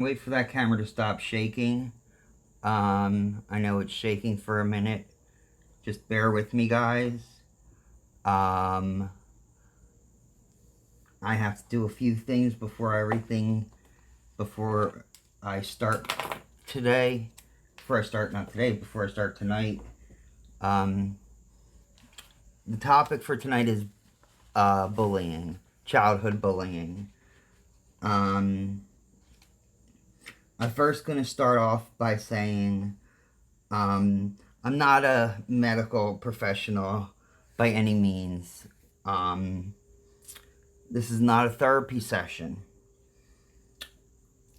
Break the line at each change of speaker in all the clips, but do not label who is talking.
Wait for that camera to stop shaking. I know it's shaking for a minute. Just bear with me, guys. I have to do a few things before I start today. Before I start tonight. The topic for tonight is bullying, childhood bullying. I'm first going to start off by saying I'm not a medical professional by any means. This is not a therapy session.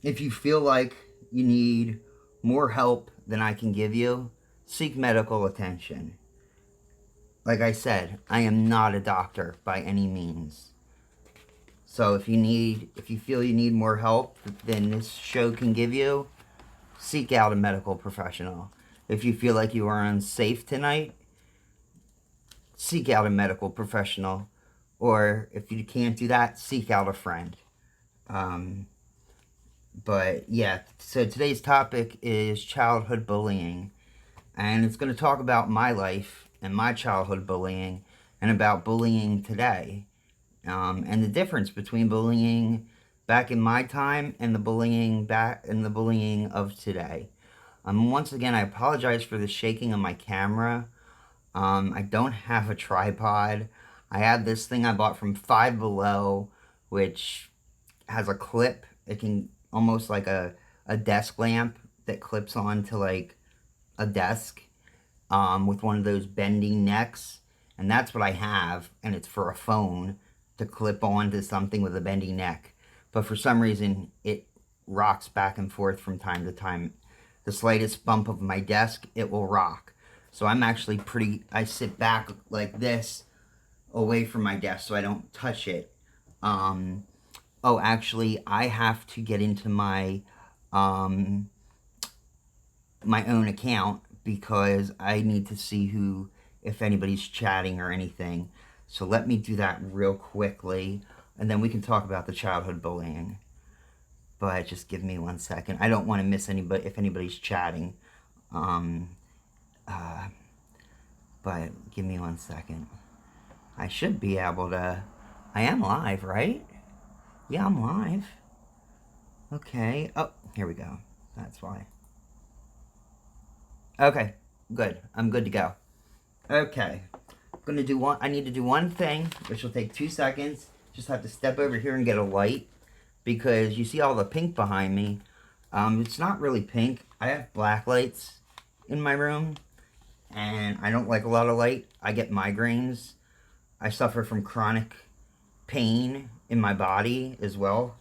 If you feel like you need more help than I can give you, seek medical attention. Like I said, I am not a doctor by any means. So if you feel you need more help than this show can give you, seek out a medical professional. If you feel like you are unsafe tonight, seek out a medical professional. Or if you can't do that, seek out a friend. But yeah, so today's topic is childhood bullying. And it's going to talk about my life and my childhood bullying and about bullying today. And the difference between bullying back in my time and the bullying of today. Once again, I apologize for the shaking of my camera. I don't have a tripod. I have this thing I bought from Five Below, which has a clip. It can almost like a desk lamp that clips onto like a desk with one of those bending necks. And that's what I have, and it's for a phone to clip onto something with a bending neck. But for some reason, it rocks back and forth from time to time. The slightest bump of my desk, it will rock. So I'm actually I sit back like this away from my desk so I don't touch it. Oh, actually, I have to get into my my own account because I need to see if anybody's chatting or anything. So let me do that real quickly, and then we can talk about the childhood bullying. But just give me 1 second. I don't want to miss anybody if anybody's chatting. But give me 1 second. I should be able to... I am live, right? Yeah, I'm live. Okay. Oh, here we go. That's why. Okay, good. I'm good to go. Okay. I need to do one thing, which will take 2 seconds. Just have to step over here and get a light, because you see all the pink behind me. It's not really pink. I have black lights in my room, and I don't like a lot of light. I get migraines. I suffer from chronic pain in my body as well,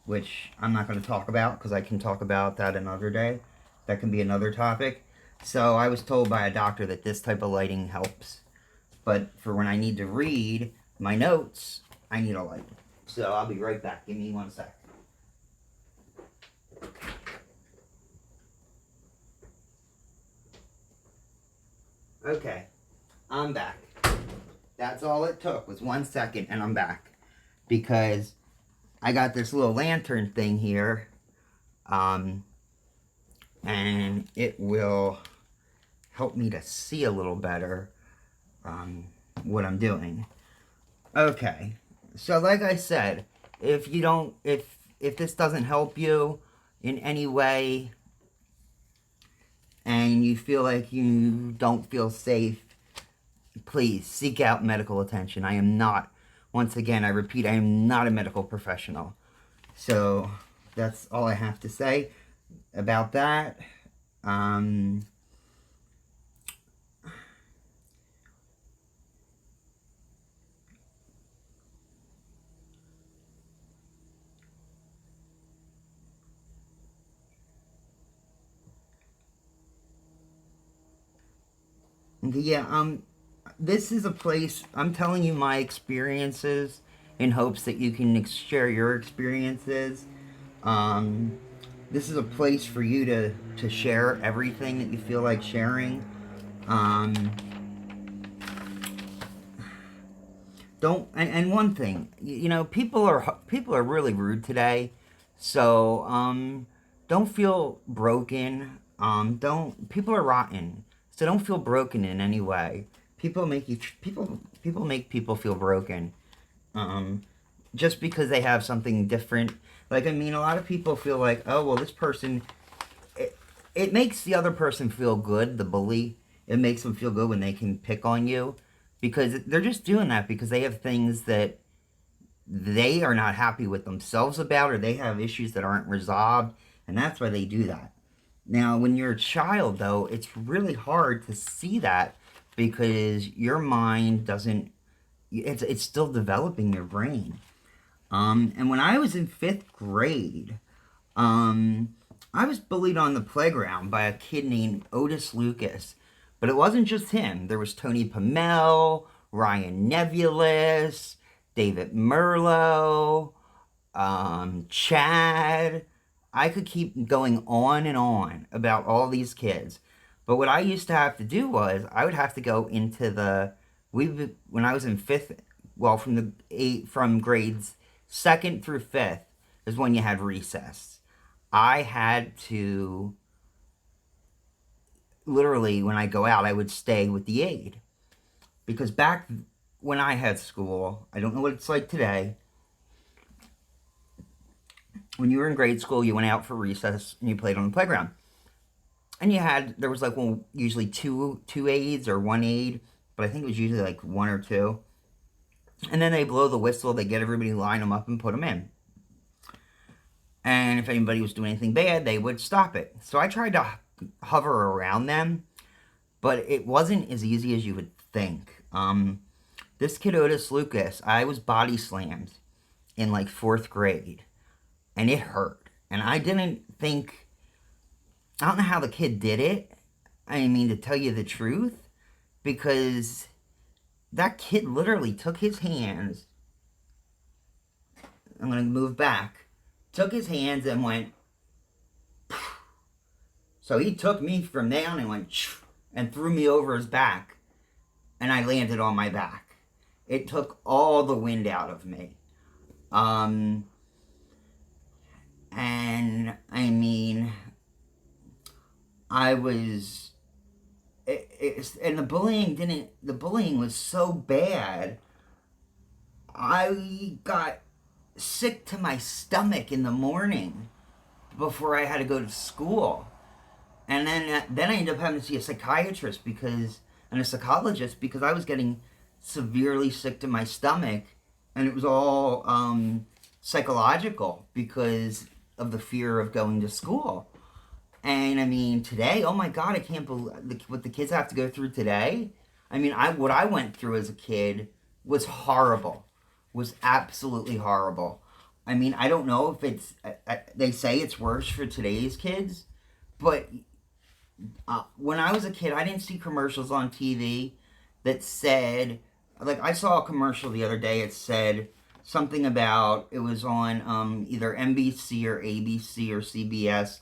which I'm not going to talk about because I can talk about that another day. That can be another topic. So I was told by a doctor that this type of lighting helps. But for when I need to read my notes, I need a light. So I'll be right back. Give me 1 sec. Okay, I'm back. That's all it took was 1 second, and I'm back. Because I got this little lantern thing here. And it will help me to see a little better what I'm doing. Okay, so like I said, if this doesn't help you in any way, and you feel like you don't feel safe, please seek out medical attention. I am not, once again, I repeat, I am not a medical professional. So that's all I have to say about that. Yeah, this is a place, I'm telling you my experiences in hopes that you can share your experiences. This is a place for you to share everything that you feel like sharing. And one thing, you know, people are really rude today. So, don't feel broken. People are rotten, so don't feel broken in any way. People make people feel broken. Um, just because they have something different. Like, I mean, a lot of people feel like, oh, well, this person, it makes the other person feel good, the bully. It makes them feel good when they can pick on you, because they're just doing that because they have things that they are not happy with themselves about, or they have issues that aren't resolved, and that's why they do that. Now, when you're a child, though, it's really hard to see that because your mind doesn't, it's still developing your brain. And when I was in fifth grade, I was bullied on the playground by a kid named Otis Lucas. But it wasn't just him. There was Tony Pamel, Ryan Nebulous, David Merlo, Chad. I could keep going on and on about all these kids. But what I used to have to do was I would have to go into when I was in fifth, well, from grades second through fifth is when you had recess. I had to literally, when I go out, I would stay with the aide, because back when I had school, I don't know what it's like today. When you were in grade school, you went out for recess and you played on the playground. And there was like, well, usually two aides or one aide, but I think it was usually like one or two. And then they blow the whistle, they get everybody, line them up and put them in. And if anybody was doing anything bad, they would stop it. So I tried to hover around them, but it wasn't as easy as you would think. This kid, Otis Lucas, I was body slammed in like fourth grade, and it hurt. And I don't know how the kid did it. I mean, to tell you the truth, because that kid literally took his hands. I'm going to move back. Took his hands and went. So he took me from down and went and threw me over his back. And I landed on my back. It took all the wind out of me. And I mean, I was, and the bullying was so bad, I got sick to my stomach in the morning before I had to go to school. And then I ended up having to see a psychiatrist and a psychologist because I was getting severely sick to my stomach, and it was all psychological because of the fear of going to school. And I mean, today, oh my God, I can't believe what the kids have to go through today. I mean, what I went through as a kid was horrible, was absolutely horrible. I mean, I don't know if they say it's worse for today's kids, but when I was a kid, I didn't see commercials on TV that said, like, I saw a commercial the other day, it said something about, it was on either NBC or ABC or CBS.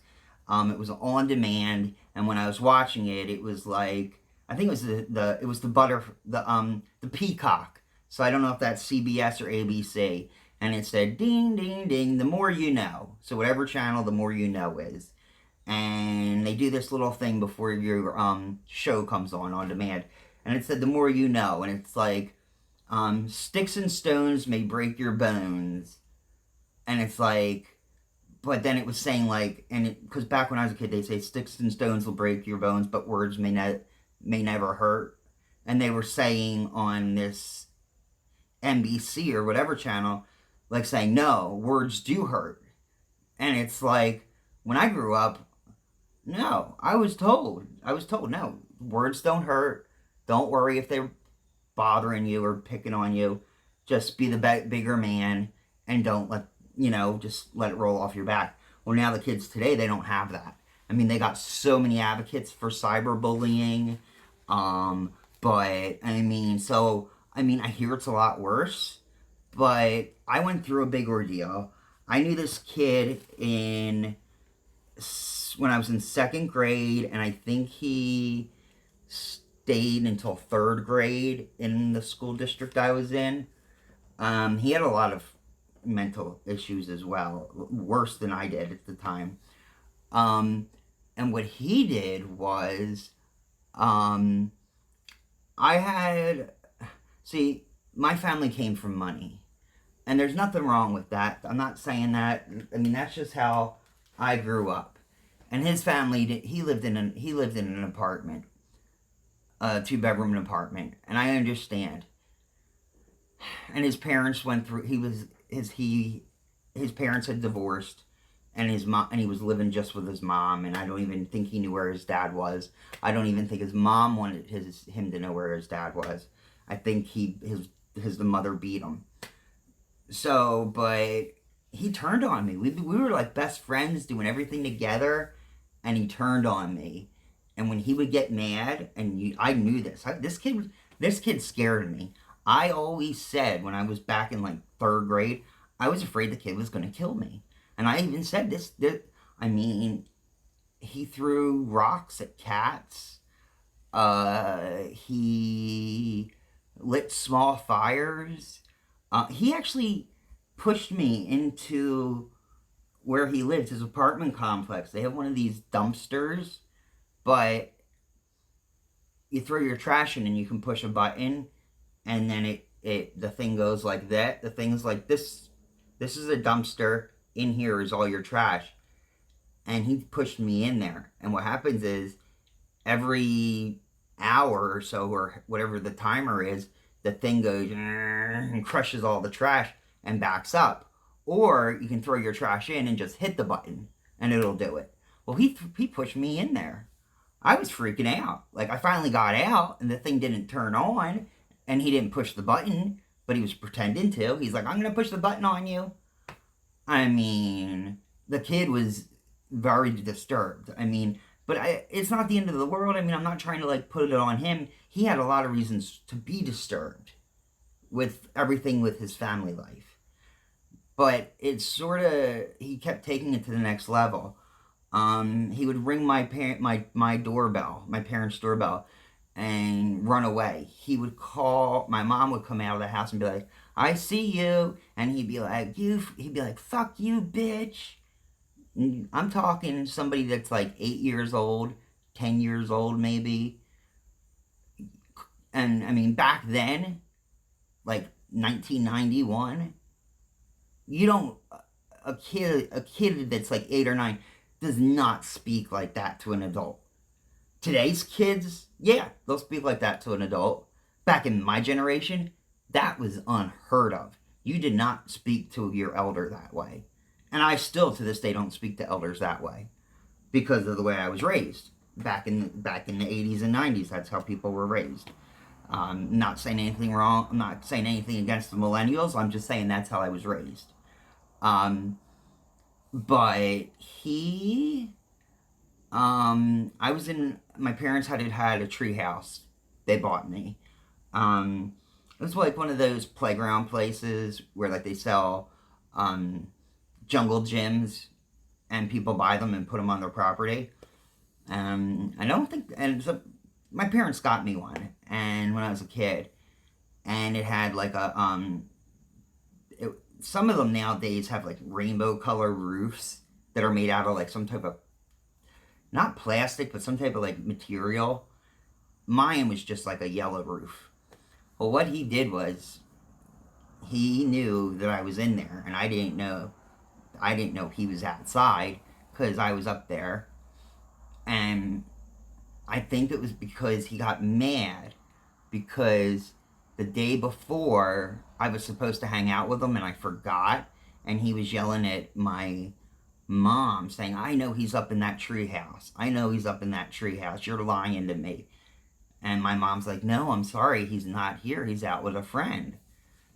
It was on demand, and when I was watching it, it was like, I think it was the peacock. So I don't know if that's CBS or ABC. And it said, ding, ding, ding, the more you know. So whatever channel the more you know is. And they do this little thing before your show comes on demand. And it said, the more you know. And it's like, sticks and stones may break your bones. And it's like, but then it was saying like, because back when I was a kid, they say sticks and stones will break your bones, but words may never hurt. And they were saying on this NBC or whatever channel, like saying, no, words do hurt. And it's like, when I grew up, no, I was told, no, words don't hurt. Don't worry if they're bothering you or picking on you. Just be the bigger man and don't just let it roll off your back. Well, now the kids today, they don't have that. I mean, they got so many advocates for cyberbullying. But, I mean, I hear it's a lot worse. But I went through a big ordeal. I knew this kid when I was in second grade, and I think he stayed until third grade in the school district I was in. He had a lot of mental issues as well, worse than I did at the time. And what he did was, I had, see, my family came from money. And there's nothing wrong with that. I'm not saying that. I mean, that's just how I grew up. And his family, he lived in an apartment, a 2-bedroom apartment, and I understand. And his parents went through. His parents had divorced, and he was living just with his mom. And I don't even think he knew where his dad was. I don't even think his mom wanted him to know where his dad was. I think the mother beat him. So, but he turned on me. We were like best friends, doing everything together, and he turned on me. And when he would get mad, and I knew this. This kid scared me. I always said when I was back in like 3rd grade, I was afraid the kid was going to kill me. And I even said this. I mean, he threw rocks at cats. He lit small fires. He actually pushed me into where he lives, his apartment complex. They have one of these dumpsters, but you throw your trash in and you can push a button, and then the thing goes like that. The thing's like this. This is a dumpster. In here is all your trash. And he pushed me in there. And what happens is every hour or so, or whatever the timer is, the thing goes and crushes all the trash and backs up. Or you can throw your trash in and just hit the button and it'll do it. Well, he pushed me in there. I was freaking out. Like, I finally got out and the thing didn't turn on and he didn't push the button, but he was pretending to. He's like, I'm going to push the button on you. I mean, the kid was very disturbed. I mean, but it's not the end of the world. I mean, I'm not trying to, like, put it on him. He had a lot of reasons to be disturbed with everything with his family life. But it's sort of, he kept taking it to the next level. He would ring my doorbell, my parents' doorbell, and run away. He would call, my mom would come out of the house and be like, I see you. And he'd be like, fuck you, bitch. I'm talking somebody that's like 8 years old, 10 years old maybe. And I mean, back then, like 1991, you don't, a kid that's like 8 or 9 does not speak like that to an adult. Today's kids, yeah, they'll speak like that to an adult. Back in my generation, that was unheard of. You did not speak to your elder that way. And I still, to this day, don't speak to elders that way because of the way I was raised. Back in the 80s and 90s, that's how people were raised. Not saying anything wrong. I'm not saying anything against the millennials. I'm just saying that's how I was raised. But I was in, my parents had a tree house they bought me. It was like one of those playground places where like they sell jungle gyms and people buy them and put them on their property. I don't think, and so my parents got me one, and when I was a kid, and it had like some of them nowadays have like rainbow color roofs that are made out of like some type of, not plastic, but some type of like material. Mine was just like a yellow roof. Well, what he did was, he knew that I was in there, and I didn't know he was outside, because I was up there, and I think it was because he got mad, because the day before, I was supposed to hang out with him, and I forgot, and he was yelling at my mom, saying, I know he's up in that tree house. I know he's up in that tree house. You're lying to me. And my mom's like, no, I'm sorry, he's not here. He's out with a friend.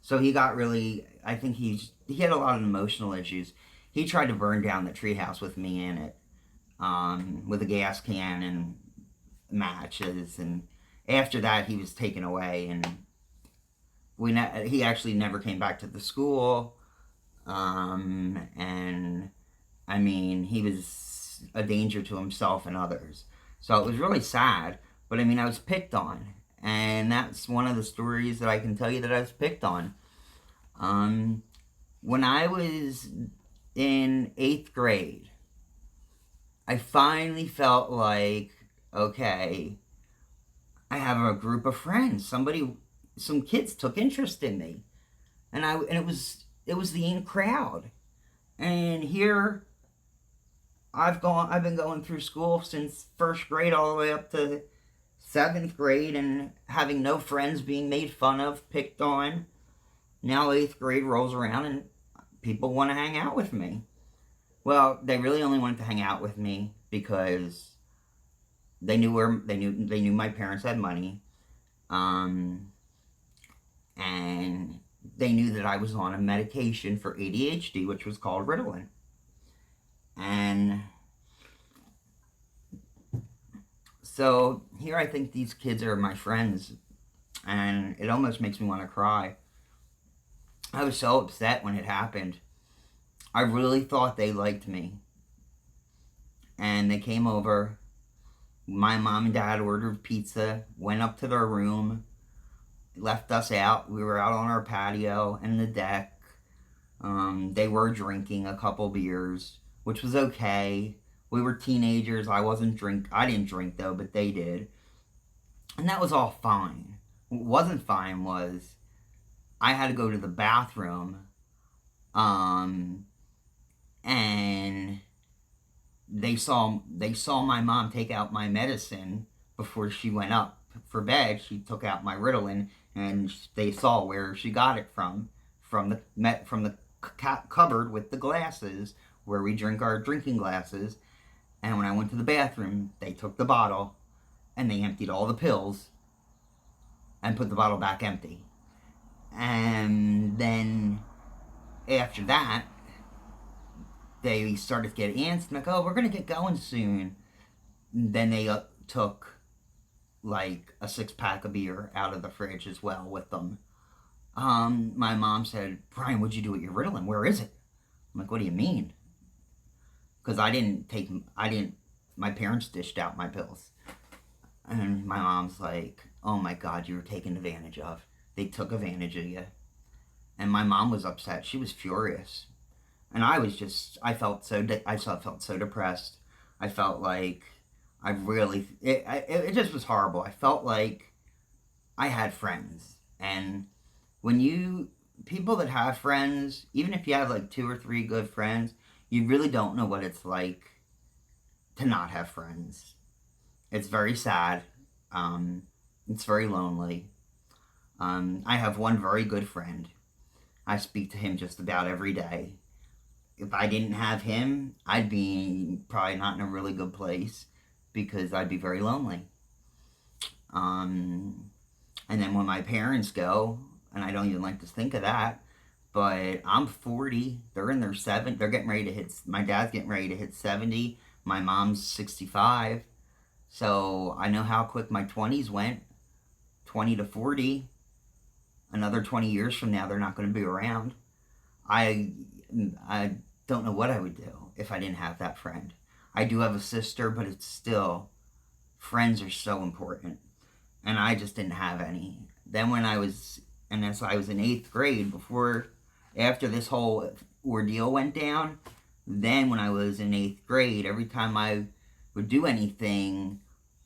So he got really, I think he had a lot of emotional issues. He tried to burn down the treehouse with me in it, with a gas can and matches. And after that, he was taken away, and he actually never came back to the school. And I mean, he was a danger to himself and others. So it was really sad. But I mean, I was picked on. And that's one of the stories that I can tell you that I was picked on. When I was in 8th grade, I finally felt like, okay, I have a group of friends. Some kids took interest in me, and it was the in crowd. And here I've been going through school since first grade all the way up to seventh grade, and having no friends, being made fun of, picked on. Now eighth grade rolls around, and people want to hang out with me. Well, they really only wanted to hang out with me because they knew my parents had money, um, and they knew that I was on a medication for ADHD, which was called Ritalin. And so here I think these kids are my friends, and it almost makes me want to cry. I was so upset when it happened. I really thought they liked me. And they came over. My mom and dad ordered pizza, went up to their room, left us out. We were out on our patio and the deck. They were drinking a couple beers, which was okay. We were teenagers. I didn't drink though, but they did. And that was all fine. What wasn't fine was I had to go to the bathroom, and they saw my mom take out my medicine before she went up for bed. She took out my Ritalin, and they saw where she got it from the cupboard with the glasses where we drink our drinking glasses. And when I went to the bathroom, they took the bottle and they emptied all the pills and put the bottle back empty. And then after that, they started to get antsy, like, oh, we're going to get going soon. And then they took like a 6-pack of beer out of the fridge as well with them. My mom said, Brian, what'd you do with your Ritalin? Where is it? I'm like, what do you mean? Because my parents dished out my pills. And my mom's like, oh my God, you were taken advantage of. They took advantage of you. And my mom was upset. She was furious. And I felt so depressed. I felt like it just was horrible. I felt like I had friends. And people that have friends, even if you have like 2 or 3 good friends, you really don't know what it's like to not have friends. It's very sad. It's very lonely. I have one very good friend. I speak to him just about every day. If I didn't have him, I'd be probably not in a really good place because I'd be very lonely. And then when my parents go, and I don't even like to think of that, but I'm 40, they're in their they're getting ready to my dad's getting ready to hit 70, my mom's 65, so I know how quick my 20s went, 20 to 40, another 20 years from now, they're not going to be around. I don't know what I would do if I didn't have that friend. I do have a sister, but it's still, friends are so important, and I just didn't have any. Then when I was in 8th grade, after this whole ordeal went down, then when I was in 8th grade, every time I would do anything,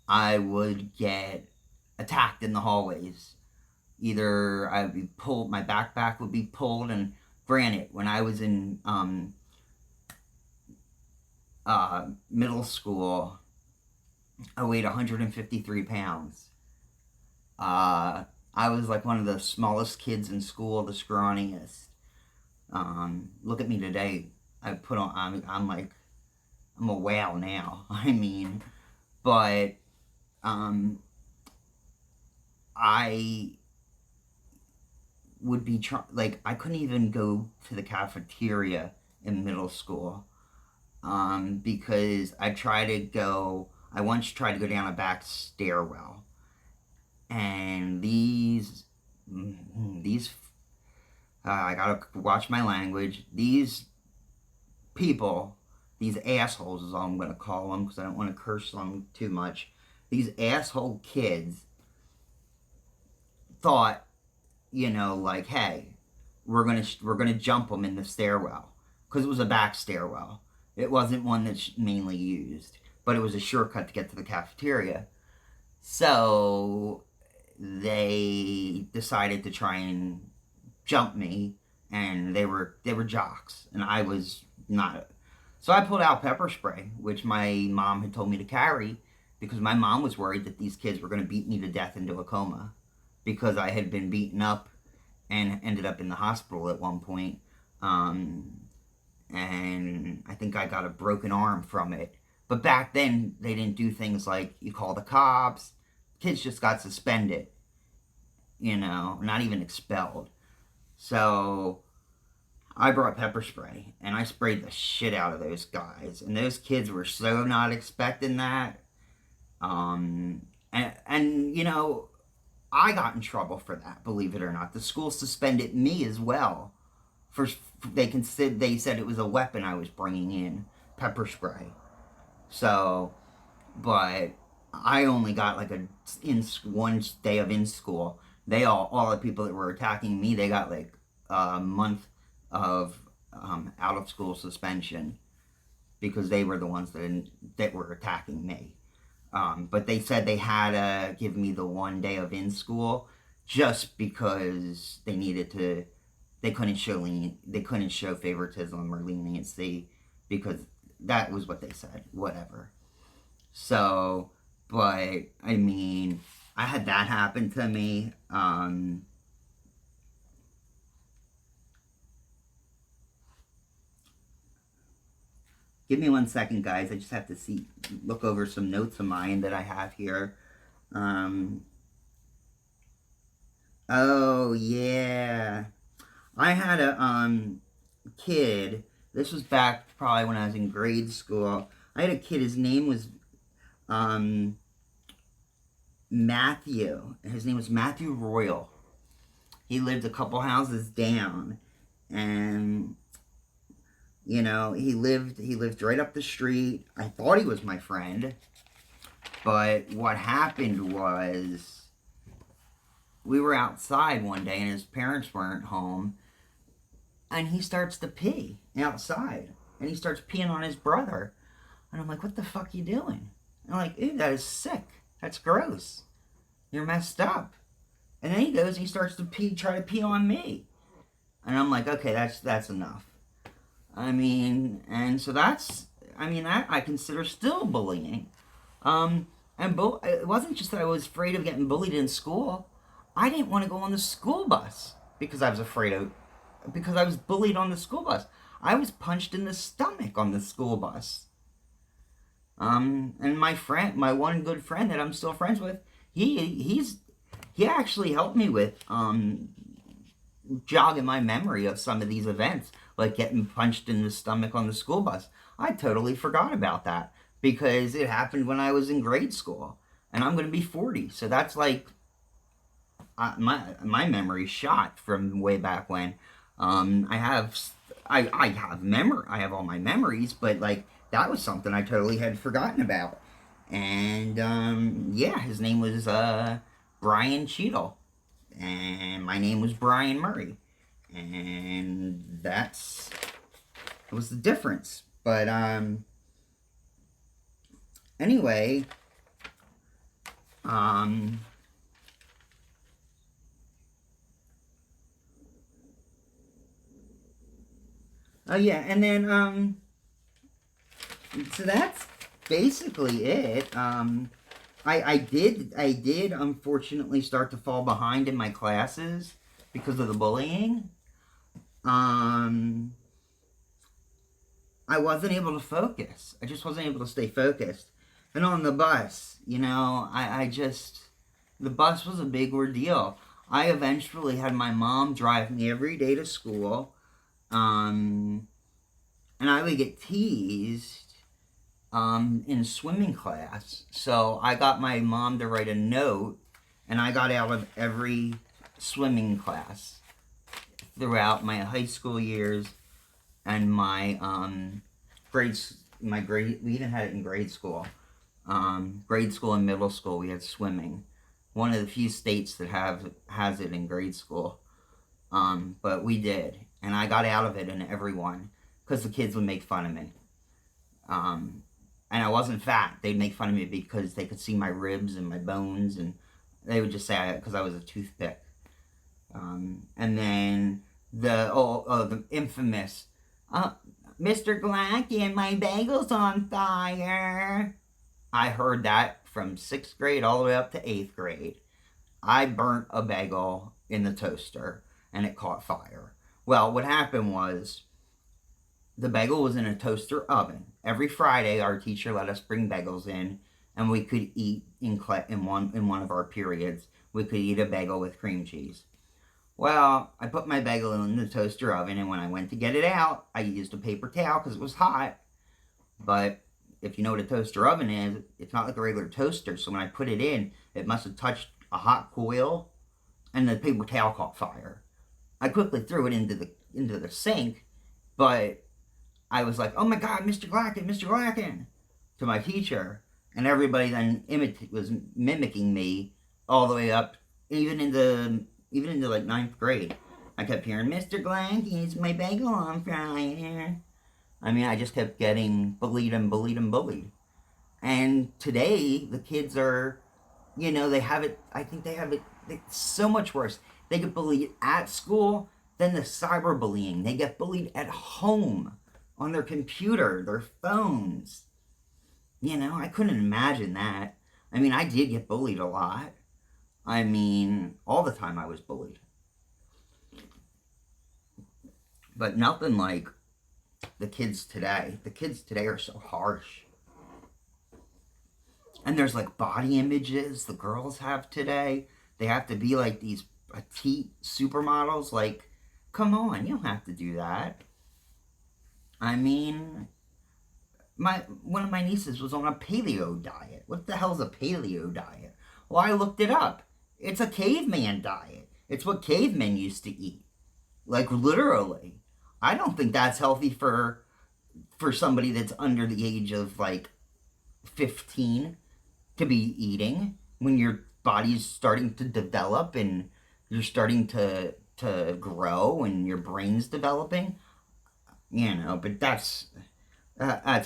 I would get attacked in the hallways. Either I'd be pulled, my backpack would be pulled, and granted, when I was in middle school, I weighed 153 pounds. I was like one of the smallest kids in school, the scrawniest. Look at me today. I'm a whale now. I mean, but I would be I couldn't even go to the cafeteria in middle school because I once tried to go down a back stairwell, and these I gotta watch my language. These people, these assholes is all I'm gonna call them because I don't want to curse them too much. These asshole kids thought, like, hey, we're gonna jump them in the stairwell because it was a back stairwell. It wasn't one that's mainly used, but it was a shortcut to get to the cafeteria. So they decided to try and jump me, and they were jocks, and I was not. So I pulled out pepper spray, which my mom had told me to carry, because my mom was worried that these kids were going to beat me to death into a coma, because I had been beaten up and ended up in the hospital at one point. And I think I got a broken arm from it. But back then, they didn't do things like you call the cops. Kids just got suspended, not even expelled. So I brought pepper spray, and I sprayed the shit out of those guys. And those kids were so not expecting that. And I got in trouble for that, believe it or not. The school suspended me as well. They said it was a weapon I was bringing in, pepper spray. So, but I only got like one day of in school. They all the people that were attacking me, they got like a month of out of school suspension, because they were the ones that were attacking me. But they said they had to give me the one day of in school just because they needed to. They couldn't show favoritism or leniency, because that was what they said. Whatever. So, but I mean, I had that happen to me. Give me 1 second, guys. I just have to look over some notes of mine that I have here. Oh yeah, I had a kid. This was back probably when I was in grade school. I had a kid. His name was Matthew. His name was Matthew Royal. He lived a couple houses down, and he lived right up the street. I thought he was my friend, but what happened was we were outside one day and his parents weren't home, and he starts to pee outside, and he starts peeing on his brother, and I'm like, what the fuck you doing? And I'm like, ew, that is sick. That's gross. You're messed up. And then he goes and he starts to try to pee on me, and I'm like, okay, that's enough. And so I consider still bullying. And it wasn't just that I was afraid of getting bullied in school. I didn't want to go on the school bus because I was bullied on the school bus. I was punched in the stomach on the school bus. And my one good friend that I'm still friends with, he actually helped me with jogging my memory of some of these events, like getting punched in the stomach on the school bus. I totally forgot about that because it happened when I was in grade school, and I'm going to be 40, so that's like my memory's shot from way back when. I have all my memories, but like that was something I totally had forgotten about. And yeah, his name was Brian Cheadle, and my name was Brian Murray, and that was the difference. But anyway, oh yeah, and then so that's basically it. I did unfortunately start to fall behind in my classes because of the bullying. I wasn't able to focus. I just wasn't able to stay focused. And on the bus, the bus was a big ordeal. I eventually had my mom drive me every day to school. And I would get teased in swimming class. So I got my mom to write a note, and I got out of every swimming class throughout my high school years and my grade. We even had it in grade school. Grade school and middle school, we had swimming. One of the few states that has it in grade school. But we did, and I got out of it in every one because the kids would make fun of me. And I wasn't fat. They'd make fun of me because they could see my ribs and my bones, and they would just say because I was a toothpick. And then the infamous, Mr. Glacken, my bagel's on fire. I heard that from 6th grade all the way up to 8th grade. I burnt a bagel in the toaster, and it caught fire. Well, what happened was, the bagel was in a toaster oven. Every Friday, our teacher let us bring bagels in, and we could eat in one of our periods. We could eat a bagel with cream cheese. Well, I put my bagel in the toaster oven, and when I went to get it out, I used a paper towel because it was hot. But if you know what a toaster oven is, it's not like a regular toaster. So when I put it in, it must have touched a hot coil, and the paper towel caught fire. I quickly threw it into the sink, but I was like, "Oh my God, Mr. Glacken," to my teacher, and everybody then was mimicking me all the way up, even into like 9th grade. I kept hearing, "Mr. Glacken, is my bagel on fire?" I mean, I just kept getting bullied and bullied and bullied. And today, the kids are, they have it, I think they have it, it's so much worse. They get bullied at school, then the cyberbullying. They get bullied at home, on their computer, their phones. I couldn't imagine that. I mean, I did get bullied a lot. I mean, all the time I was bullied. But nothing like the kids today. The kids today are so harsh. And there's like body images the girls have today. They have to be like these petite supermodels. Like, come on, you don't have to do that. I mean, one of my nieces was on a paleo diet. What the hell is a paleo diet? Well, I looked it up. It's a caveman diet. It's what cavemen used to eat. Like, literally. I don't think that's healthy for somebody that's under the age of, like, 15 to be eating when your body's starting to develop and you're starting to grow and your brain's developing. But that's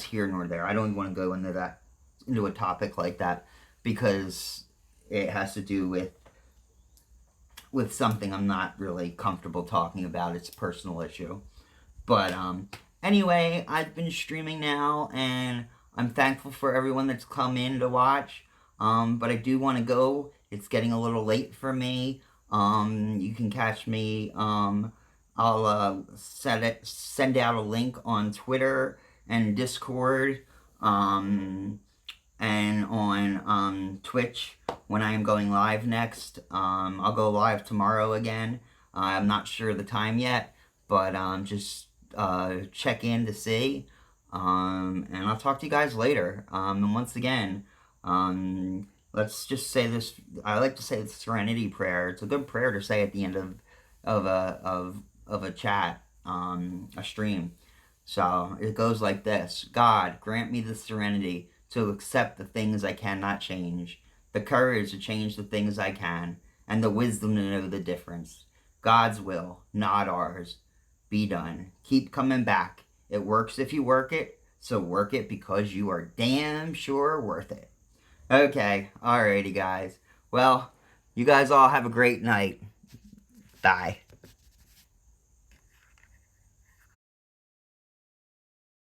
here nor there. I don't even want to go into a topic like that, because it has to do with something I'm not really comfortable talking about. It's a personal issue. But anyway, I've been streaming now, and I'm thankful for everyone that's come in to watch. But I do want to go. It's getting a little late for me. You can catch me. I'll send out a link on Twitter and Discord, and on Twitch when I am going live next. I'll go live tomorrow again. I'm not sure the time yet, but just check in to see. And I'll talk to you guys later. And once again, let's just say this. I like to say the Serenity Prayer. It's a good prayer to say at the end of a chat, a stream. So it goes like this: God, grant me the serenity to accept the things I cannot change, the courage to change the things I can, and the wisdom to know the difference. God's will, not ours, be done. Keep coming back. It works if you work it, so work it because you are damn sure worth it. Okay, alrighty guys. Well, you guys all have a great night. Bye.